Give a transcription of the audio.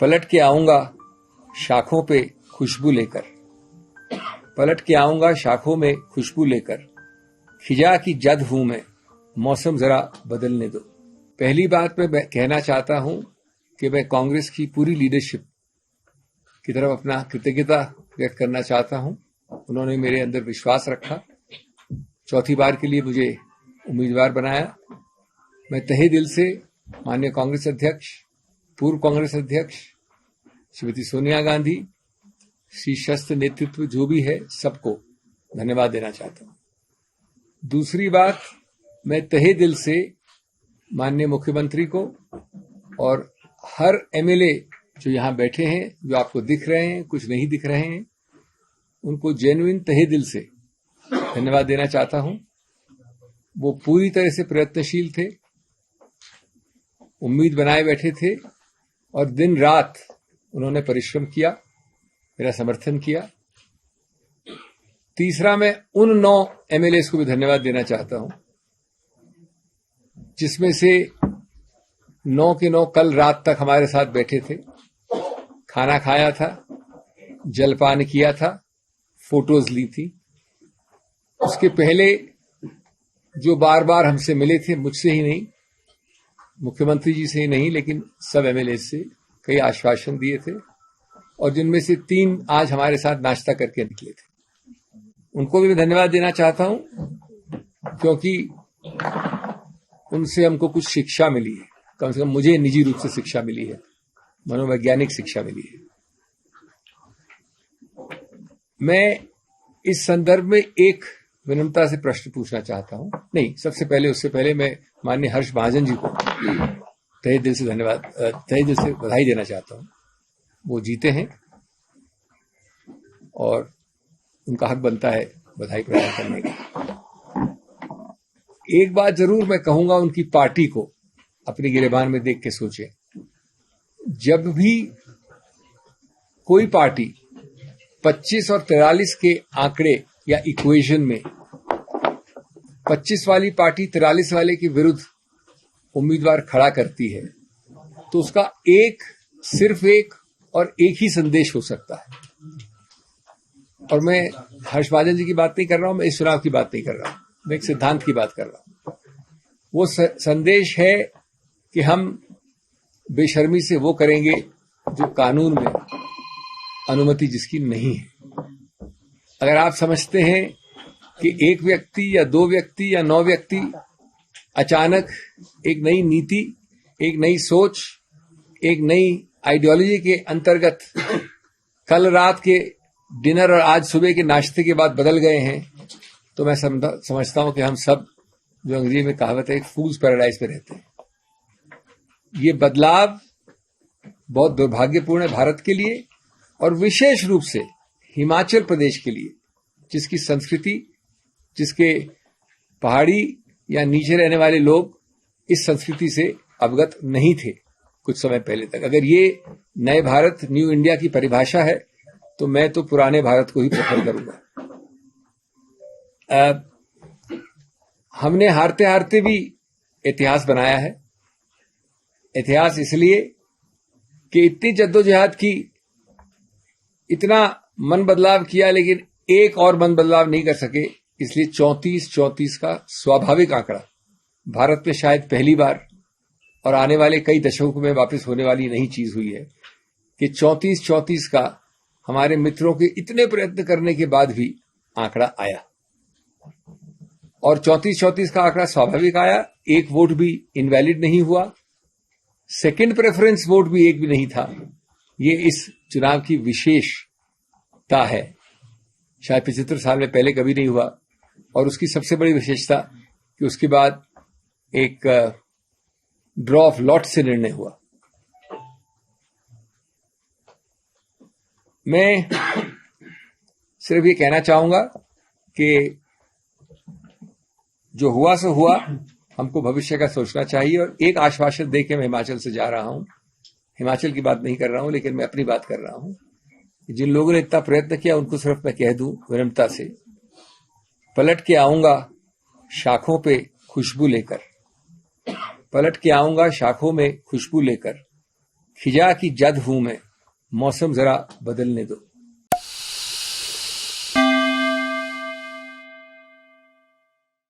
पलट के आऊंगा शाखों पे खुशबू लेकर, पलट के आऊंगा शाखों में खुशबू लेकर, खिजा की जद हूं मैं, मौसम जरा बदलने दो। पहली बात मैं कहना चाहता हूं कि मैं कांग्रेस की पूरी लीडरशिप की तरफ अपना कृतज्ञता व्यक्त करना चाहता हूं। उन्होंने मेरे अंदर विश्वास रखा, चौथी बार के लिए मुझे उम्मीदवार बनाया। मैं तहे दिल से माननीय कांग्रेस अध्यक्ष, पूर्व कांग्रेस अध्यक्ष श्रीमती सोनिया गांधी, शीर्षस्थ नेतृत्व जो भी है, सबको धन्यवाद देना चाहता हूं। दूसरी बात, मैं तहे दिल से माननीय मुख्यमंत्री को और हर एमएलए जो यहां बैठे हैं, जो आपको दिख रहे हैं, कुछ नहीं दिख रहे हैं, उनको जेन्युइन तहे दिल से धन्यवाद देना चाहता हूं। वो पूरी तरह से प्रयत्नशील थे, उम्मीद बनाए बैठे थे और दिन रात उन्होंने परिश्रम किया, मेरा समर्थन किया। तीसरा, मैं उन 9 एमएलए को भी धन्यवाद देना चाहता हूं जिसमें से 9 के 9 कल रात तक हमारे साथ बैठे थे, खाना खाया था, जलपान किया था, फोटोज ली थी। उसके पहले जो बार बार हमसे मिले थे, मुझसे ही नहीं, मुख्यमंत्री जी से ही नहीं, लेकिन सब एमएलए से कई आश्वासन दिए थे और जिनमें से 3 आज हमारे साथ नाश्ता करके निकले थे। उनको भी मैं धन्यवाद देना चाहता हूं क्योंकि उनसे हमको कुछ शिक्षा मिली है, कम से कम मुझे निजी रूप से शिक्षा मिली है, मनोवैज्ञानिक शिक्षा मिली है। मैं इस संदर्भ में एक विनम्रता से प्रश्न पूछना चाहता हूं। नहीं, सबसे पहले, उससे पहले मैं माननीय हर्ष महाजन जी को तहे दिल से धन्यवाद, तहे दिल से बधाई देना चाहता हूं। वो जीते हैं और उनका हक बनता है बधाई प्रदान करने का। एक बात जरूर मैं कहूंगा, उनकी पार्टी को अपनी गिरेबान में देख के सोचें। जब भी कोई पार्टी 25 और 43 के आंकड़े या इक्वेशन में 25 वाली पार्टी 43 वाले के विरुद्ध उम्मीदवार खड़ा करती है, तो उसका सिर्फ एक और एक ही संदेश हो सकता है। और मैं हर्ष महाजन जी की बात नहीं कर रहा हूं, मैं इस चुनाव की बात नहीं कर रहा हूं, मैं एक सिद्धांत की बात कर रहा हूं। वो संदेश है कि हम बेशर्मी से वो करेंगे जो कानून में अनुमति जिसकी नहीं है। अगर आप समझते हैं कि एक व्यक्ति या 2 व्यक्ति या 9 व्यक्ति अचानक एक नई नीति, एक नई सोच, एक नई आइडियोलॉजी के अंतर्गत कल रात के डिनर और आज सुबह के नाश्ते के बाद बदल गए हैं, तो मैं समझता हूं कि हम सब, जो अंग्रेजी में कहावत है, एक फूल्स पैराडाइज में रहते हैं। ये बदलाव बहुत दुर्भाग्यपूर्ण है भारत के लिए और विशेष रूप से हिमाचल प्रदेश के लिए, जिसकी संस्कृति, जिसके पहाड़ी या नीचे रहने वाले लोग इस संस्कृति से अवगत नहीं थे कुछ समय पहले तक। अगर ये नए भारत, न्यू इंडिया की परिभाषा है, तो मैं तो पुराने भारत को ही प्रेफर करूंगा। हमने हारते हारते भी इतिहास बनाया है। इतिहास इसलिए कि इतनी जद्दोजहद की, इतना मन बदलाव किया, लेकिन एक और मन बदलाव नहीं कर सके। इसलिए 34-34 का स्वाभाविक आंकड़ा भारत में शायद पहली बार और आने वाले कई दशकों में वापस होने वाली नई चीज हुई है कि 34-34 का हमारे मित्रों के इतने प्रयत्न करने के बाद भी आंकड़ा आया। और 34-34 का आंकड़ा स्वाभाविक आया, एक वोट भी इनवैलिड नहीं हुआ, सेकंड प्रेफरेंस वोट भी एक भी नहीं था। ये इस चुनाव की विशेषता है, शायद 75 साल में पहले कभी नहीं हुआ। और उसकी सबसे बड़ी विशेषता कि उसके बाद एक ड्रॉ ऑफ लॉट से निर्णय हुआ। मैं सिर्फ ये कहना चाहूंगा कि जो हुआ सो हुआ, हमको भविष्य का सोचना चाहिए। और एक आश्वासन देके मैं हिमाचल से जा रहा हूं, हिमाचल की बात नहीं कर रहा हूं, लेकिन मैं अपनी बात कर रहा हूं। जिन लोगों ने इतना प्रयत्न किया, उनको सिर्फ मैं कह दूं विनम्रता से, पलट के आऊंगा शाखों पे खुशबू लेकर, पलट के आऊंगा शाखों में खुशबू लेकर, खिजा की जद हूं मैं, मौसम जरा बदलने दो।